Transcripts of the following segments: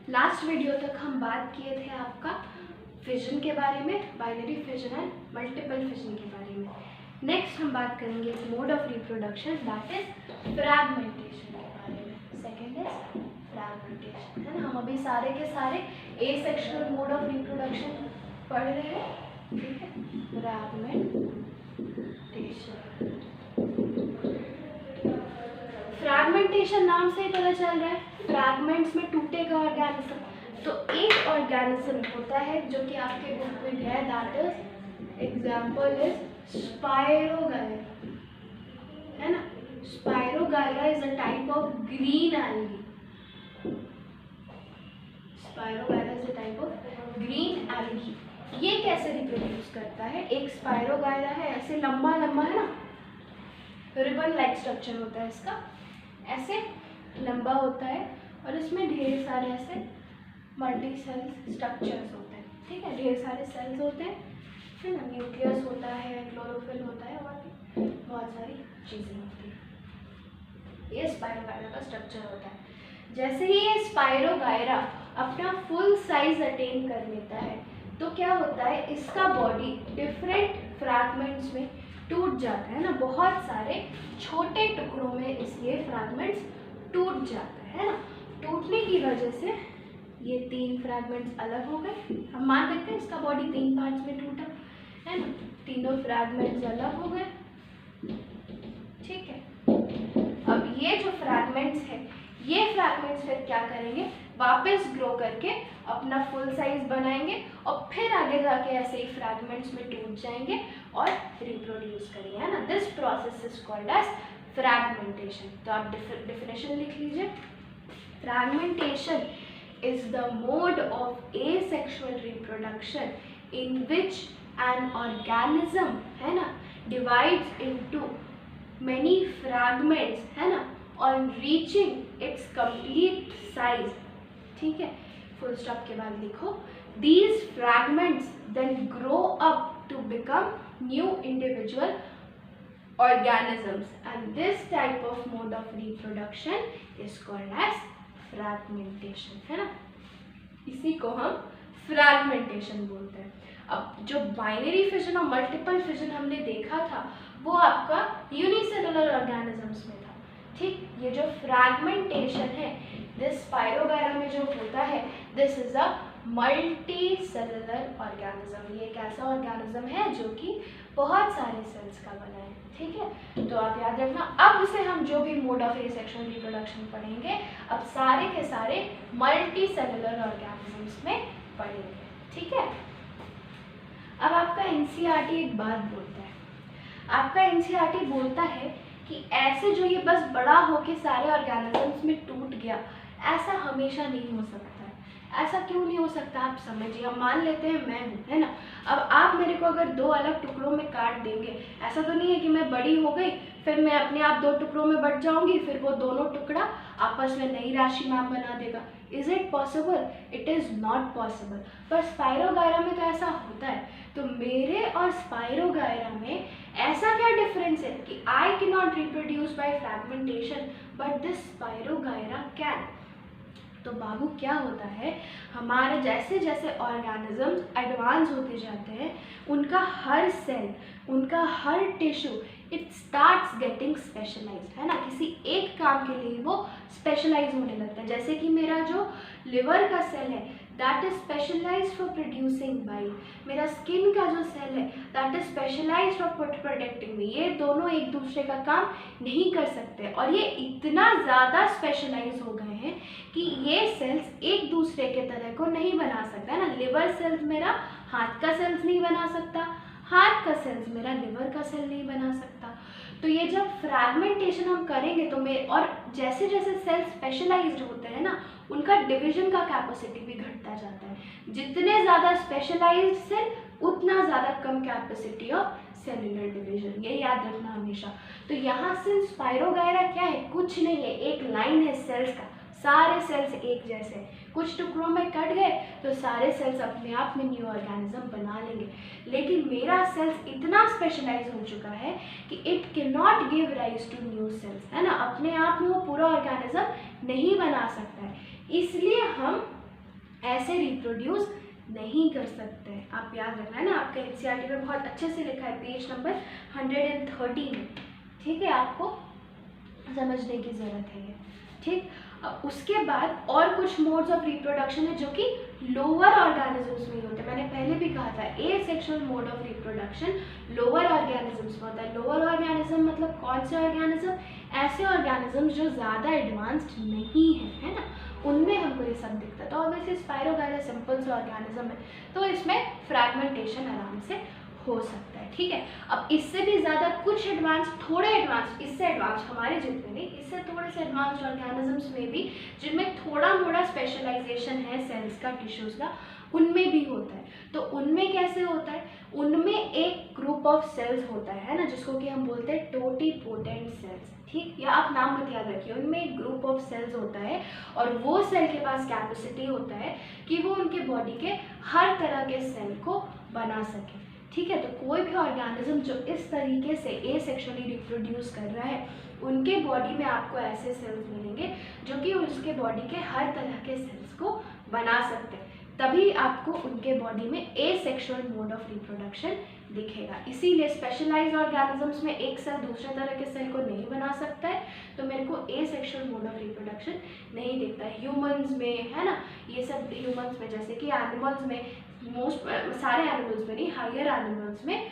Last video तक हम बात किए थे आपका फिजन के बारे में, binary fission and multiple fission के बारे में। नेक्स्ट हम बात करेंगे mode of reproduction that is fragmentation के बारे में। सेकेंड इज फ्रैगमेंटेशन, है ना। हम अभी सारे के सारे एसेक्सुअल मोड ऑफ रिप्रोडक्शन पढ़ रहे हैं, ठीक है। फ्रैगमेंटेशन, फ्रैगमेंटेशन नाम से ही पता चल रहा है फ्रैगमेंट्स में टूटेगा ऑर्गेनिज्म। तो एक ऑर्गेनिज्म होता है जो कि आपके बुक में है, that is example is spirogyra, है ना। Spirogyra is a type of green algae. Spirogyra is a type of green algae. ये कैसे रिप्रोड्यूस करता है? एक स्पायरोगायरा है, ऐसे लंबा लंबा, है ना, रिबन लाइक स्ट्रक्चर होता है इसका, ऐसे लंबा होता है और इसमें ढेर सारे ऐसे मल्टी सेल स्ट्रक्चर्स होते हैं, ठीक है। ढेर सारे सेल्स होते हैं, है ना। न्यूक्लियस होता है, क्लोरोफिल होता है और बहुत सारी चीज़ें होती हैं। ये स्पायरोगायरा का स्ट्रक्चर होता है। जैसे ही ये स्पायरोगायरा अपना फुल साइज अटेन कर लेता है तो क्या होता है, इसका बॉडी डिफरेंट फ्रैगमेंट्स में टूट जाता है ना। बहुत सारे छोटे टुकड़ों में ये फ्रैगमेंट्स टूट जाता है ना। टूटने की वजह से ये 3 फ्रैगमेंट्स अलग हो गए। हम मान लेते हैं इसका बॉडी 3 पार्ट्स में टूटा, है ना। तीनों फ्रैगमेंट्स अलग हो गए, ठीक है। अब ये जो फ्रैगमेंट्स है, ये फ्रैगमेंट्स फिर क्या करेंगे, वापस ग्रो करके अपना फुल साइज बनाएंगे और फिर आगे जाके ऐसे ही फ्रैगमेंट्स में टूट जाएंगे और रिप्रोड्यूस करेंगे, है ना। This process is called as fragmentation. तो आप डेफिनेशन लिख लीजिए। Fragmentation is the mode of asexual reproduction in which an organism, है ना, divides into many fragments, है ना, on reaching its complete size, ठीक है। फुल स्टॉप के बाद लिखो, these fragments then grow up to become new individual organisms and this type of mode of reproduction is called as fragmentation, है ना। इसी को हम फ्रैगमेंटेशन बोलते हैं। अब जो बाइनरी फिजन और मल्टीपल फिजन हमने देखा था वो आपका यूनिसेलुलर ऑर्गेनिजम्स में था, ठीक। ये जो फ्रैगमेंटेशन है, दिस स्पायरोगायरा में जो होता है, this is a multi cellular organism. ये एक ऐसा ऑर्गेनिज्म है जो कि बहुत सारे सेल्स का बना है, ठीक है। तो आप याद रखना, अब से हम जो भी मोड ऑफ एसेक्सुअल रिप्रोडक्शन पढ़ेंगे, अब सारे के सारे मल्टी सेलुलर ऑर्गेनिजम्स में पढ़ेंगे, ठीक है। अब आपका एनसीईआरटी एक बात बोलता है, आपका एनसीईआरटी बोलता है कि ऐसे जो ये बस बड़ा होके सारे ऑर्गेनिजम्स में टूट गया, ऐसा हमेशा नहीं हो सकता है। ऐसा क्यों नहीं हो सकता, आप समझिए। हम मान लेते हैं मैं हूँ, है ना। अब आप मेरे को अगर 2 अलग टुकड़ों में काट देंगे, ऐसा तो नहीं है कि मैं बड़ी हो गई फिर मैं अपने आप 2 टुकड़ों में बट जाऊंगी, फिर वो दोनों टुकड़ा आपस में नई राशि नाम बना देगा। Is it possible? It is not possible. पर स्पायरोगायरा में तो ऐसा होता है। तो मेरे और स्पायरोगायरा में ऐसा क्या डिफरेंस है कि I can not reproduce by fragmentation but this spirogyra can. तो बाबू क्या होता है, हमारे जैसे जैसे ऑर्गेनिजम्स एडवांस होते जाते हैं, उनका हर सेल, उनका हर tissue it starts getting specialised, है ना। किसी एक काम के लिए वो स्पेशलाइज होने लगता है। जैसे कि मेरा जो लिवर का सेल है that is specialised for producing bile, मेरा स्किन का जो सेल है that is specialised for protecting me. ये दोनों एक दूसरे का काम नहीं कर सकते और ये इतना ज़्यादा स्पेशलाइज हो गए हैं कि ये सेल्स एक दूसरे के तरह को नहीं बना सकता, है ना। लिवर सेल्स मेरा हाथ का सेल्स नहीं बना सकता, हाथ का सेल्स मेरा लिवर का सेल नहीं बना सकता। तो ये जब फ्रैगमेंटेशन हम करेंगे तो और जैसे जैसे सेल स्पेशलाइज्ड होते हैं ना, उनका डिवीजन का कैपेसिटी भी घटता जाता है। जितने ज़्यादा स्पेशलाइज्ड सेल उतना ज़्यादा कम कैपेसिटी ऑफ सेलुलर डिवीजन, ये याद रखना हमेशा। तो यहाँ से स्पायरोगायरा क्या है, कुछ नहीं है, एक लाइन है सेल्स का, सारे सेल्स एक जैसे, कुछ टुकड़ों में कट गए तो सारे सेल्स अपने आप में न्यू ऑर्गेनिज्म बना लेंगे। लेकिन मेरा सेल्स इतना स्पेशलाइज हो चुका है कि it can not give rise to new cells, है ना। अपने आप में वो पूरा ऑर्गेनिज्म नहीं बना सकता है। इसलिए हम ऐसे रिप्रोड्यूस नहीं कर सकते हैं। आप याद रखना है ना, आपके एनसीईआरटी में बहुत अच्छे से लिखा है पेज नंबर 130 में, ठीक है, आपको समझने की ज़रूरत है ये, ठीक। अब उसके बाद और कुछ मोड्स ऑफ रिप्रोडक्शन है जो कि लोअर ऑर्गेनिजम्स में ही होते हैं। मैंने पहले भी कहा था asexual mode of reproduction lower organisms में होता है। लोअर ऑर्गेनिज्म मतलब कौन से ऑर्गेनिज्म? ऐसे ऑर्गेनिजम्स जो ज़्यादा एडवांस्ड नहीं है ना, उनमें हमको ये सब दिखता है। तो ऑब्वियसली स्पायरोगायरा सिंपल से ऑर्गेनिज्म है, तो इसमें फ्रैगमेंटेशन आराम से हो सकता है, ठीक है। अब इससे भी ज़्यादा कुछ एडवांस, थोड़े एडवांस, इससे एडवांस हमारे जितने नहीं, इससे थोड़े से एडवांस्ड ऑर्गेनिजम्स में भी जिनमें थोड़ा मोड़ा स्पेशलाइजेशन है सेल्स का, टिश्यूज़ का, उनमें भी होता है। तो उनमें कैसे होता है? उनमें एक ग्रुप ऑफ सेल्स होता है ना, जिसको कि हम बोलते हैं टोटिपोटेंट सेल्स, ठीक। या आप नाम मत याद रखिए, उनमें एक ग्रुप ऑफ सेल्स होता है और वो सेल के पास कैपेसिटी होता है कि वो उनके बॉडी के हर तरह के सेल को बना सके, ठीक है। तो कोई भी ऑर्गेनिज्म जो इस तरीके से एसेक्सुअली रिप्रोड्यूस कर रहा है, उनके बॉडी में आपको ऐसे सेल्स मिलेंगे जो कि उसके बॉडी के हर तरह के सेल्स को बना सकते हैं। तभी आपको उनके बॉडी में एसेक्सुअल मोड ऑफ रिप्रोडक्शन दिखेगा। इसीलिए स्पेशलाइज्ड ऑर्गेनिजम्स में एक सेल दूसरे तरह के सेल को नहीं बना सकता है, तो मेरे को एसेक्सुअल मोड ऑफ रिप्रोडक्शन नहीं दिखता है। ह्यूमंस में है ना, ये सब ह्यूमंस में, जैसे कि एनिमल्स में, मोस्ट सारे एनिमल्स में नहीं, हायर एनिमल्स में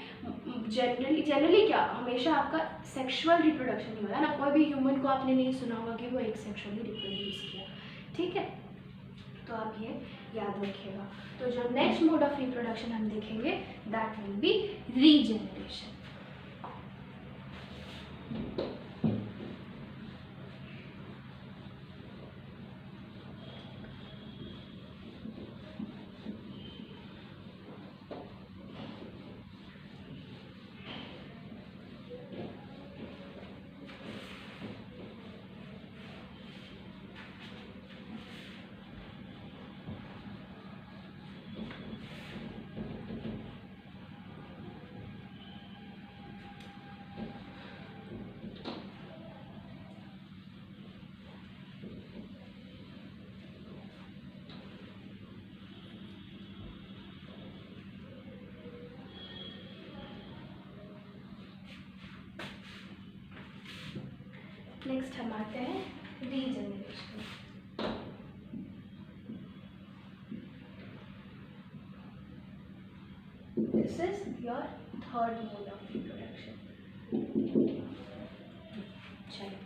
जनरली क्या हमेशा आपका सेक्सुअल रिप्रोडक्शन नहीं होता है ना। कोई भी ह्यूमन को आपने नहीं सुना होगा कि वो एक सेक्सुअली रिप्रोड्यूस किया, ठीक है। तो आप ये याद रखिएगा। तो जो नेक्स्ट मोड ऑफ रिप्रोडक्शन हम देखेंगे that will be regeneration. Next हम आते हैं regeneration. This is your third mode of reproduction. चलिए,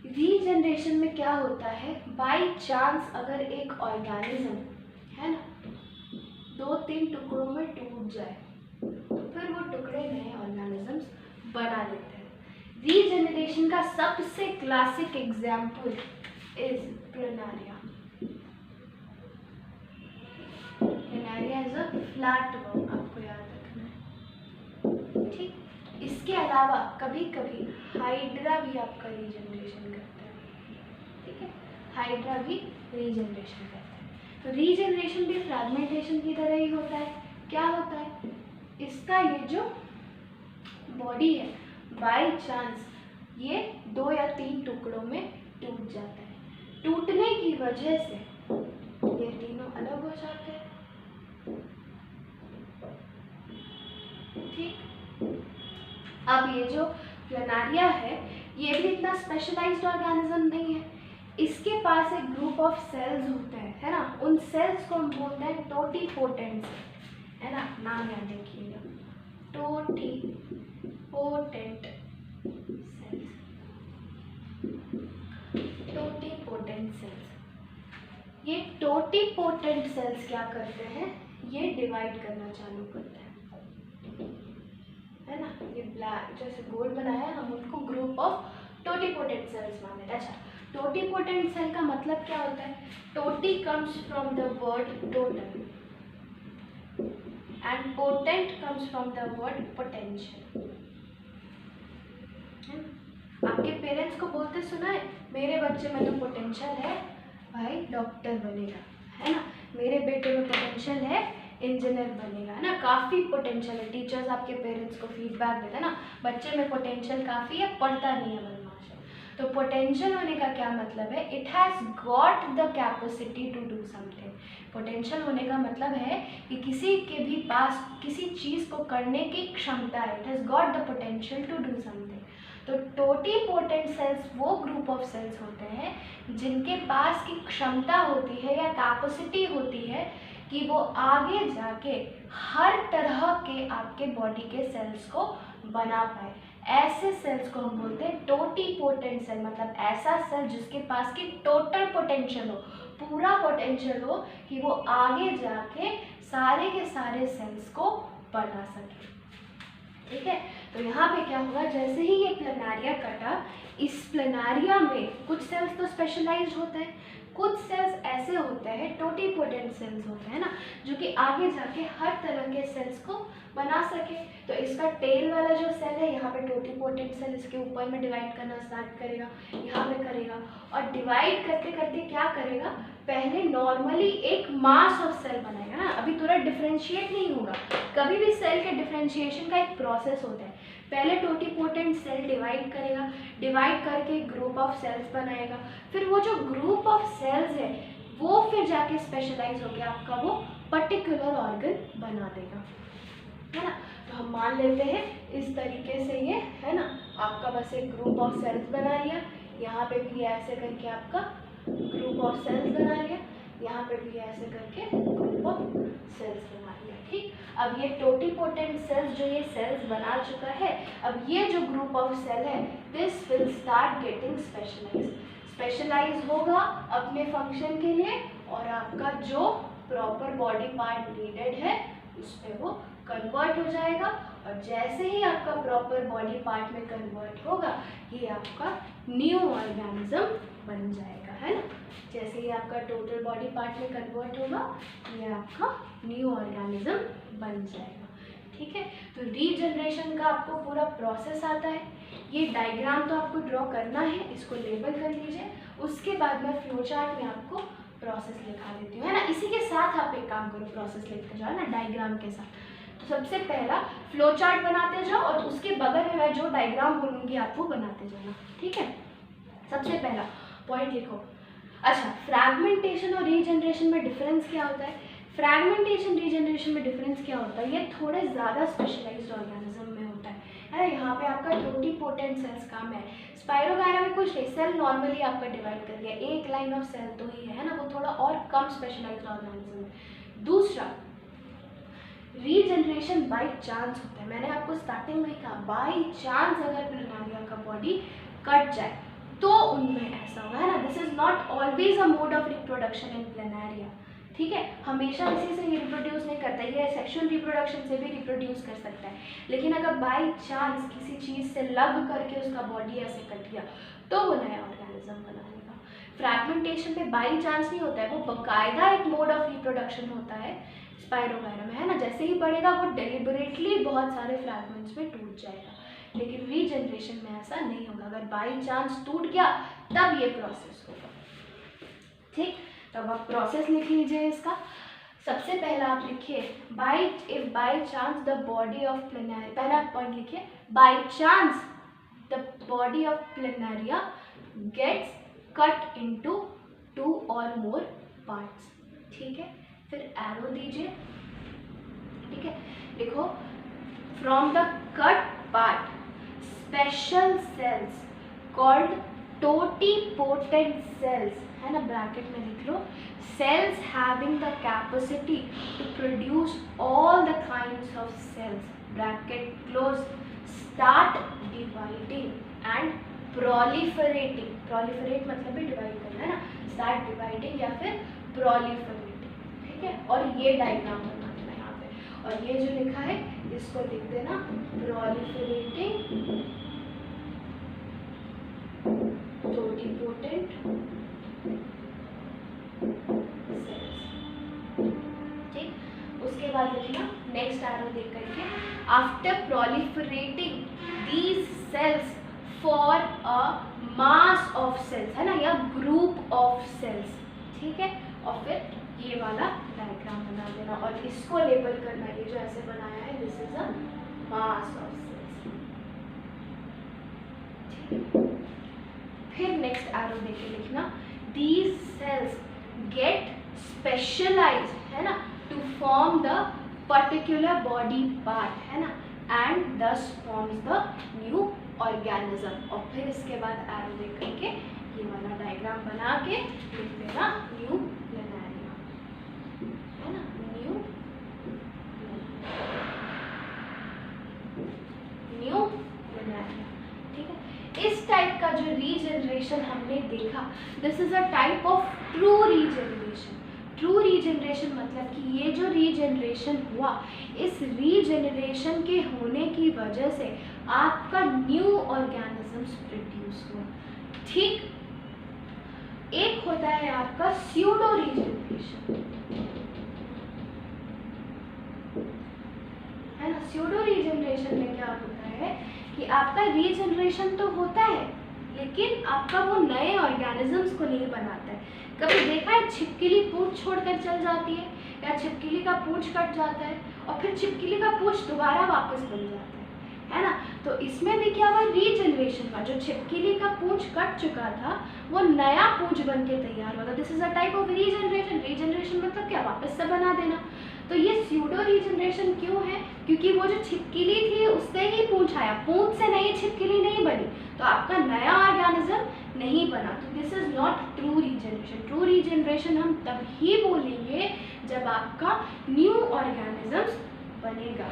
रीजनरेशन में क्या होता है, बाय चांस अगर एक ऑर्गेनिज्म है ना 2-3 टुकड़ों में टूट जाए तो फिर वो टुकड़े नए ऑर्गेनिजम्स बना देते हैं। रीजनरेशन का सबसे classic example is planaria. Planaria is a flatworm, आपको याद रखना है, ठीक। इसके अलावा कभी कभी हाइड्रा भी आपका रीजनरेशन करता है, ठीक है, हाइड्रा भी रीजनरेशन करता है। तो रीजनरेशन भी फ्रैगमेंटेशन की तरह ही होता है। क्या होता है, इसका ये जो बॉडी है बाय चांस ये 2 या 3 टुकड़ों में टूट जाता है। टूटने की वजह से ये तीनों अलग हो जाते हैं, ठीक। अब ये जो प्लैनेरिया है ये भी इतना स्पेशलाइज्ड ऑर्गेनिज्म नहीं है, इसके पास एक ग्रुप ऑफ सेल्स होते हैं, है ना। उन सेल्स को हम बोलते हैं टोटिपोटेंट, है ना, नाम याद रखिएगा, टोटिपोटेंट सेल्स। टोटिपोटेंट सेल्स, ये टोटिपोटेंट सेल्स क्या करते हैं, ये डिवाइड करना चालू करते हैं, है ना। ये ब्लैक जैसे गोल बनाया है, हम उनको ग्रुप ऑफ टोटिपोटेंट सेल्स माने। अच्छा, टोटिपोटेंट सेल का मतलब क्या होता है, टोटी comes from the word total and potent comes from the word potential. आपके पेरेंट्स को बोलते सुना है, मेरे बच्चे में तो पोटेंशियल है, भाई डॉक्टर बनेगा, है ना। मेरे बेटे में पोटेंशियल है, इंजीनियर बनेगा, है ना, काफ़ी पोटेंशियल है। टीचर्स आपके पेरेंट्स को फीडबैक देते हैं ना, बच्चे में पोटेंशियल काफ़ी है, पढ़ता नहीं है बदमाश है। तो पोटेंशियल होने का क्या मतलब है, it has got the capacity to do something. Potential होने का मतलब है कि किसी के भी पास किसी चीज़ को करने की क्षमता है, it has got the potential to do something. तो टोटीपोटेंट सेल्स वो ग्रुप ऑफ सेल्स होते हैं जिनके पास की क्षमता होती है या कैपेसिटी होती है कि वो आगे जाके हर तरह के आपके बॉडी के सेल्स को बना पाए। ऐसे सेल्स को हम बोलते हैं टोटीपोटेंट सेल, मतलब ऐसा सेल जिसके पास की टोटल पोटेंशियल हो, पूरा पोटेंशियल हो कि वो आगे जाके सारे के सारे सेल्स को बना सके। ठीक है, तो यहाँ पे क्या होगा, जैसे ही ये प्लेनारिया कटा, इस प्लेनारिया में कुछ सेल्स तो स्पेशलाइज्ड होते हैं, कुछ सेल्स ऐसे होते हैं टोटीपोटेंट सेल्स होते हैं ना, जो कि आगे जाके हर तरह के सेल्स को बना सके। तो इसका टेल वाला जो सेल है यहाँ पे टोटीपोटेंट सेल इसके ऊपर में डिवाइड करना स्टार्ट करेगा, यहाँ पे करेगा, और डिवाइड करते करते क्या करेगा, पहले नॉर्मली एक मास ऑफ सेल बनाएगा ना, अभी तुरंत डिफ्रेंशिएट नहीं होगा। कभी भी सेल के डिफ्रेंशिएशन का एक प्रोसेस होता है, पहले टोटीपोटेंट सेल डिवाइड करेगा, डिवाइड करके ग्रुप ऑफ सेल्स बनाएगा, फिर वो जो ग्रुप ऑफ सेल्स है वो फिर जाके स्पेशलाइज होकर आपका वो पर्टिकुलर ऑर्गन बना देगा, है ना। तो हम मान लेते हैं इस तरीके से ये है ना, आपका बस एक ग्रुप ऑफ सेल्स बना लिया, यहाँ पे भी ऐसे करके आपका ग्रुप ऑफ सेल्स बना लिया, यहाँ पे भी ऐसे करके ग्रुप ऑफ सेल्स बना लिया। ठीक, अब ये टोटीपोटेंट सेल्स जो ये सेल्स बना चुका है, अब ये जो ग्रुप ऑफ सेल है this will start getting specialise होगा अपने फंक्शन के लिए, और आपका जो प्रॉपर बॉडी पार्ट नीडेड है उस पर वो कन्वर्ट हो जाएगा। और जैसे ही आपका प्रॉपर बॉडी पार्ट में कन्वर्ट होगा, ये आपका न्यू ऑर्गेनिज्म बन जाएगा, है ना। जैसे ही आपका टोटल बॉडी पार्ट में कन्वर्ट होगा, ये आपका न्यू ऑर्गेनिज्म बन जाएगा। ठीक है, तो रीजनरेशन का आपको पूरा प्रोसेस आता है। ये डायग्राम तो आपको ड्रॉ करना है, इसको लेबल कर लीजिए, उसके बाद मैं फ्लो चार्ट में आपको प्रोसेस लिखा देती हूँ, है ना। इसी के साथ आप एक काम करो, प्रोसेस लिखते जाओ ना डायग्राम के साथ। तो सबसे पहला फ्लो चार्ट बनाते जाओ, और उसके बगल में मैं जो डायग्राम बोलूँगी आप वो बनाते जाना। ठीक है, सबसे पहला पॉइंट लिखो। अच्छा, फ्रैगमेंटेशन और रीजनरेशन में डिफरेंस क्या होता है? फ्रैगमेंटेशन रीजनरेशन में डिफरेंस क्या होता है, ये थोड़े ज़्यादा स्पेशलाइज्ड ऑर्गेनिज्म में होता है ना। यहाँ पे आपका टोटीपोटेंट सेल्स काम है, स्पाइरोगायरा में कुछ नहीं, सेल नॉर्मली आपका डिवाइड कर दिया, एक लाइन ऑफ सेल तो ही है ना, वो थोड़ा और कम स्पेशलाइज्ड ऑर्गेनिज्म है। दूसरा, रीजनरेशन बाय चांस होता है। मैंने आपको स्टार्टिंग में कहा, बाय चांस अगर प्लेनारिया का बॉडी कट जाए तो उनमें ऐसा होगा, है ना। This is not always a mode of reproduction in planaria. ठीक है, हमेशा इसी से रिप्रोड्यूस नहीं करता, ये सेक्सुअल रिप्रोडक्शन से भी रिप्रोड्यूस कर सकता है। लेकिन अगर बाय चांस किसी चीज़ से लग करके उसका बॉडी ऐसे कट गया तो वो नया ऑर्गेनिज्म बना लेगा। फ्रैगमेंटेशन में बाय चांस नहीं होता है, वो बाकायदा एक मोड ऑफ रिप्रोडक्शन होता है स्पाइरोगायरा में, है ना। जैसे ही बढ़ेगा वो डेलिबरेटली बहुत सारे फ्रैगमेंट्स में टूट जाएगा। लेकिन रीजनरेशन में ऐसा नहीं होगा, अगर बाई चांस टूट गया तब ये प्रोसेस होगा। ठीक, तब आप प्रोसेस लिख लीजिए इसका। सबसे पहला आप लिखिए, if by chance the body of planaria, पहला पॉइंट लिखिए, by chance the body of planaria gets cut into 2 और मोर पार्ट्स। ठीक है, फिर एरो दीजिए। ठीक है, लिखो, from the cut part special cells called totipotent cells, है ना, ब्रैकेट में लिख लो, cells having the capacity to produce all the kinds of cells, bracket close, start dividing and proliferating. Proliferate मतलब भी डिवाइड करना, है ना, स्टार्ट डिवाइडिंग या फिर प्रोलिफरेटिंग। ठीक है, और ये डायग्राम बना देना यहाँ पे, और ये जो लिखा है इसको लिख देना, प्रोलिफरेटिंग टोटीपोटेंट सेल्स। ठीक, उसके बाद लिखना नेक्स्ट एरो देख करके, after proliferating these cells for a mass of cells, है ना, या ग्रुप ऑफ सेल्स। ठीक है, और फिर ये वाला डायग्राम बना देना और इसको लेबल करना, ये जो ऐसे बनाया है this is a mass of cells. फिर नेक्स्ट एरो देके लिखना दीज सेल्स गेट स्पेशलाइज्ड, है ना, to form the particular body part, है ना, एंड दस फॉर्म्स द न्यू ऑर्गेनिज्म। और फिर इसके बाद एरो दे करके ये वाला डायग्राम बना के लिख देना न्यू प्लेनेरिया, है ना, न्यू प्लेनेरिया। ठीक है, इस टाइप का जो रीजनरेशन हमने देखा, this is a type of true regeneration. True regeneration मतलब कि ये जो रीजनरेशन हुआ, इस रीजनरेशन के होने की वजह से आपका न्यू ऑर्गेनिजम्स प्रोड्यूस हुआ। ठीक, एक होता है आपका स्यूडो रीजनरेशन, है ना। स्यूडो रीजनरेशन में क्या होता है कि आपका रीजनरेशन तो होता है लेकिन आपका वो नए ऑर्गेनिजम्स को नहीं बनाता है। कभी देखा है छिपकली पूंछ छोड़कर चल जाती है, या छिपकली का पूंछ कट जाता है और फिर छिपकली का पूंछ दोबारा वापस बन जाता है ना। तो इसमें भी क्या हुआ, रीजनरेशन का, जो छिपकली का पूंछ कट चुका था वो नया पूंछ बन के तैयार हुआ था। This is a type of regeneration. Regeneration मतलब क्या, वापस से बना देना। तो ये स्यूडो रीजनरेशन क्यों है, क्योंकि वो जो छिपकली थी उससे ही पूंछ आया, पूंछ से नई छिपकली नहीं बनी, तो आपका नया ऑर्गेनिज्म नहीं बना। तो this is not true regeneration. True regeneration हम तभी बोलेंगे जब आपका न्यू ऑर्गेनिजम्स बनेगा।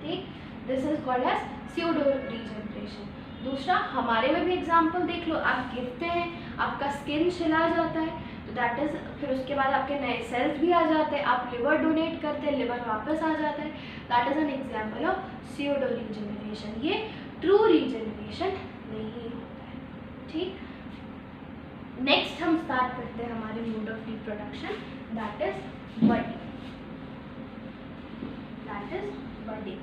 ठीक, this is called as pseudo regeneration. दूसरा, हमारे में भी एग्जाम्पल देख लो, आप गिरते हैं, आपका स्किन छिला जाता है, तो दैट इज, फिर उसके बाद आपके नए सेल्स भी आ जाते हैं, आप लिवर डोनेट करते हैं, लिवर वापस आ जाता है, that is an example of pseudo regeneration. ये ट्रू रीजनरेशन नहीं होता है। ठीक, नेक्स्ट हम स्टार्ट करते हैं हमारे mode of reproduction, that is budding. That is budding.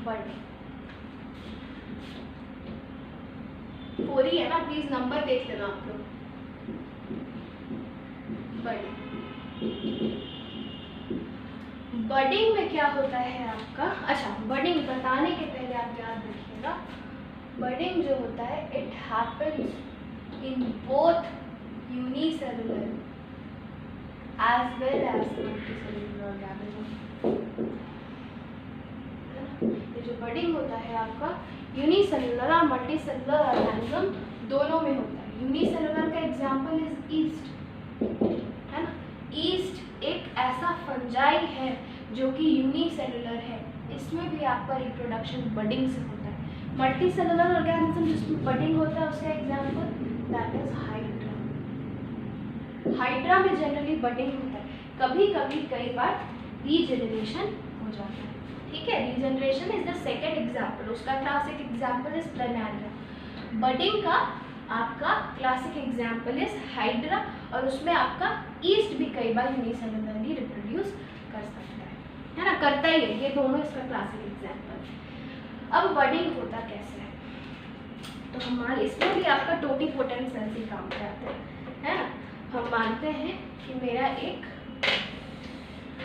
Budding हो रही है ना, प्लीज नंबर देख लेना आप लोग। बर्डिंग में क्या होता है आपका, अच्छा बर्डिंग बताने के पहले आप याद रखिएगा, बर्डिंग जो होता है it happens in both unicellular as well as multicellular organism. ये जो बर्डिंग होता है आपका यूनिसेलुलर और मल्टीसेलुलर ऑर्गेनिज्म दोनों में होता है। यूनिसेलुलर का एग्जांपल इज ईस्ट, है ना। ईस्ट एक ऐसा फंजाई है जो कि यूनिसेलुलर है, इसमें भी आपका रिप्रोडक्शन बर्डिंग से होता है। मल्टीसेलुलर ऑर्गेनिज्म जिसमें बर्डिंग होता है उसका example that is hydra. Hydra में जनरली बर्डिंग होता है, कभी कभी कई बार रीजनरेशन हो जाता है। ठीक है, regeneration is the second example, उसका क्लासिक एग्जाम्पल इज प्लेनेरिया। बर्डिंग का आपका क्लासिक एग्जाम्पल इज हाइड्रा, और उसमें आपका ईस्ट भी कई बार यूनिसेलुलरली रिप्रोड्यूस कर सकता है ना, करता ही है, ये दोनों इसका क्लासिक एग्जाम्पल है। अब बर्डिंग होता कैसे है, तो हमारे इसमें भी आपका टोटीपोटेंट सेल्स ही काम कराते हैं, है ना। हम मानते हैं कि मेरा एक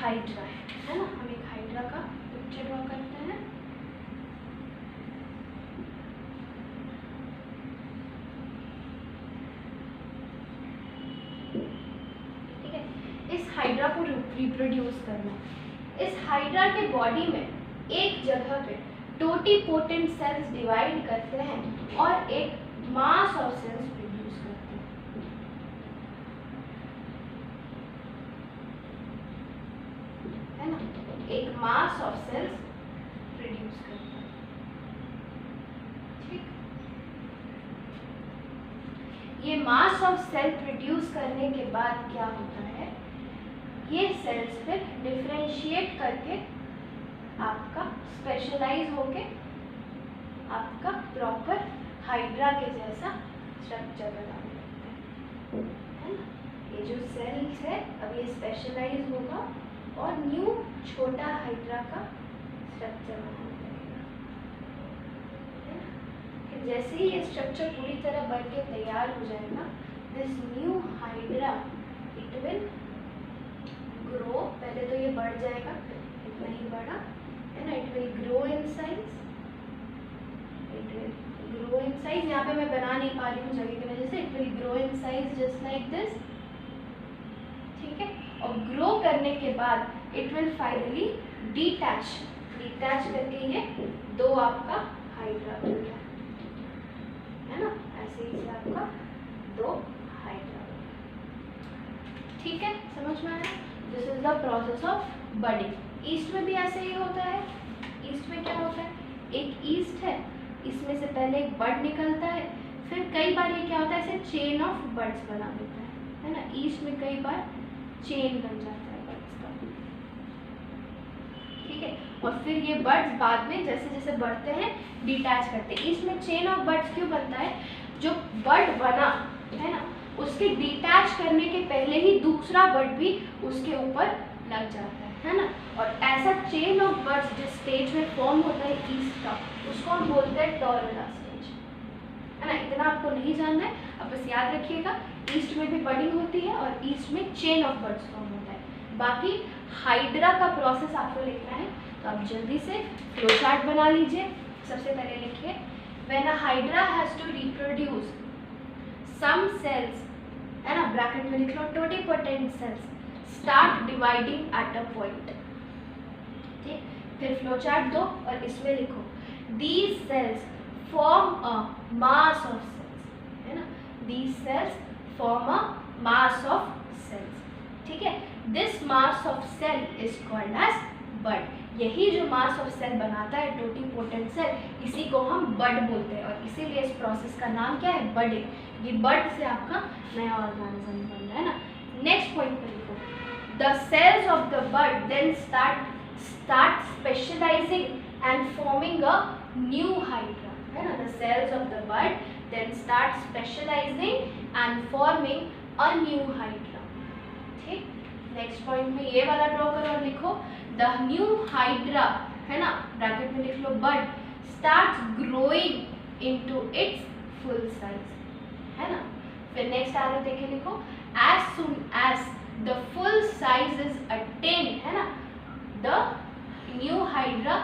हाइड्रा है ना, हम एक हाइड्रा का पिक्चर ड्रॉ करते हैं। ठीक है, इस हाइड्रा को रिप्रोड्यूस करना, इस हाइड्रा के बॉडी में एक जगह पे टोटीपोटेंट सेल्स डिवाइड करते हैं और एक मास ऑफ सेल्स प्रोड्यूस करते हैं, है ना, एक मास ऑफ सेल्स प्रोड्यूस करते हैं। ये मास ऑफ सेल प्रोड्यूस करने के बाद क्या होता है, ये सेल्स फिर डिफरेंशिएट करके आपका स्पेशलाइज होके आपका प्रॉपर हाइड्रा के जैसा स्ट्रक्चर बनाने लगता है ना। ये जो सेल्स है अब ये स्पेशलाइज होगा और न्यू छोटा हाइड्रा का स्ट्रक्चर बनाने लगेगा, है ना। फिर जैसे ही ये स्ट्रक्चर पूरी तरह बन के तैयार हो जाएगा, this new hydra it will grow. पहले तो ये बढ़ जाएगा, इतना ही बड़ा है ना, it will grow in size, it will grow in size. यहाँ पे मैं बना नहीं पा रही हूँ जगह की वजह से, it will grow in size just like this, ठीक है। और ग्रो करने के बाद इट विल फाइनली डिटैच करके ये दो आपका हाइड्रा बन गया, है ना। ऐसे ही से आपका दो हाइड्रा, ठीक है, समझ में आया। This is the process of budding. East में भी ऐसे ही होता है। ईस्ट में क्या होता है, एक ईस्ट है, इसमें से पहले एक बड निकलता है, फिर कई बार ये क्या होता है, ऐसे चेन ऑफ बड्स बना देता है ना। ईस्ट में कई बार चेन बन जाता है बड्स का, ठीक है। और फिर ये बड्स बाद में जैसे जैसे बढ़ते हैं डिटैच करते हैं। ईस्ट में चेन ऑफ बड्स क्यों बनता है, जो बड बना है ना, उसके डिटैच करने के पहले ही दूसरा बड भी उसके ऊपर लग जाता है ना। और ऐसा चेन ऑफ बड्स जिस स्टेज में फॉर्म होता है ईस्ट का, उसको हम बोलते हैं टॉर्नेडा स्टेज, है ना। इतना आपको नहीं जानना है, अब बस याद रखिएगा ईस्ट में भी बडिंग होती है और ईस्ट में चेन ऑफ बड्स फॉर्म होता है। बाकी हाइड्रा का प्रोसेस आपको लिखना है, तो आप जल्दी से फ्लो चार्ट बना लीजिए। सबसे पहले लिखिए, when a hydra has to reproduce some cells, है ना, ब्रैकेट में लिख लो totipotent cells start dividing at a point, ठीक। फिर फ्लो चार्ट दो और इसमें लिखो these cells form a mass of cells, है ना, these cells form a mass of cells, ठीक है। This mass of cell is called as bud. यही जो मास ऑफ सेल बनाता है टोटिपोटेंट सेल, इसी को हम बड बोलते हैं और इसीलिए इस प्रोसेस का नाम क्या है, बडिंग। ये बड से आपका नया ऑर्गेनिज्म बन रहा है ना। नेक्स्ट पॉइंट पर लिखो, the cells of the bud then start specialising and forming a new hydra, है ना। The cells of the bud then start specialising and forming a new hydra, ठीक। नेक्स्ट पॉइंट में ये वाला ड्रॉ करो और लिखो द न्यू हाइड्रा, है ना, ब्रैकेट में लिख लो bud start growing into its full size, है ना। फिर नेक्स्ट आगे देखे लिखो as soon as the full size is attained, है ना, the new hydra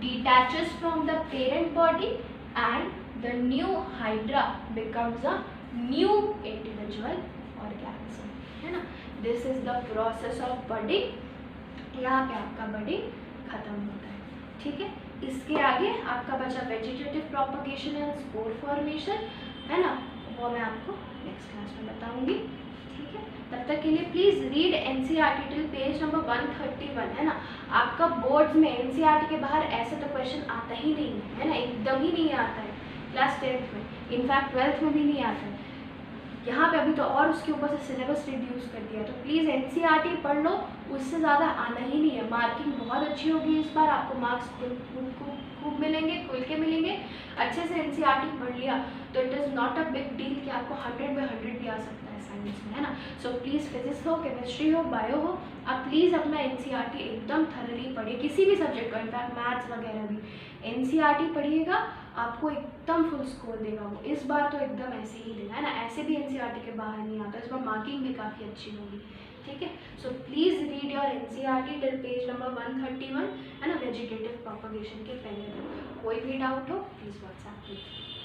detaches from the parent body and the new hydra becomes a new individual organism, है ना। This is the process of budding. यहाँ पे आपका budding खत्म होता है, ठीक है। इसके आगे आपका बचा vegetative propagation and spore formation, है ना, वो मैं आपको नेक्स्ट क्लास में बताऊंगी, ठीक है। तब तक के लिए please read NCERT till page number 131, है ना। आपका बोर्ड्स में एनसीईआरटी के बाहर ऐसे तो क्वेश्चन आता ही नहीं है ना, एकदम ही नहीं आता है क्लास 10th में, इनफैक्ट 12th में भी नहीं आता है। यहाँ पे अभी तो और उसके ऊपर से सिलेबस रिड्यूस कर दिया, तो प्लीज़ एनसीईआरटी पढ़ लो, उससे ज़्यादा आना ही नहीं है। मार्किंग बहुत अच्छी होगी इस बार, आपको मार्क्स खूब मिलेंगे, खुल के मिलेंगे। अच्छे से एनसीईआरटी पढ़ लिया तो it is not a big deal कि आपको 100 में 100 भी आ सकता है साइंस में, है ना। सो प्लीज़ फिजिक्स हो, केमिस्ट्री हो, बायो हो, आप प्लीज़ अपना एनसीईआरटी एकदम थरली पढ़िए, किसी भी सब्जेक्ट का, इनफैक्ट मैथ्स वगैरह भी एनसीईआरटी पढ़िएगा, आपको एकदम फुल स्कोर देगा वो। इस बार तो एकदम ऐसे ही देना, है ना, ऐसे भी एनसीईआरटी के बाहर नहीं आता, इस बार मार्किंग भी काफ़ी अच्छी होगी, ठीक है। So please read your NCERT till page number 131, है ना, वेजिटेटिव प्रोपगेशन के पहले तक। कोई भी डाउट हो प्लीज़ व्हाट्सएप कीजिए।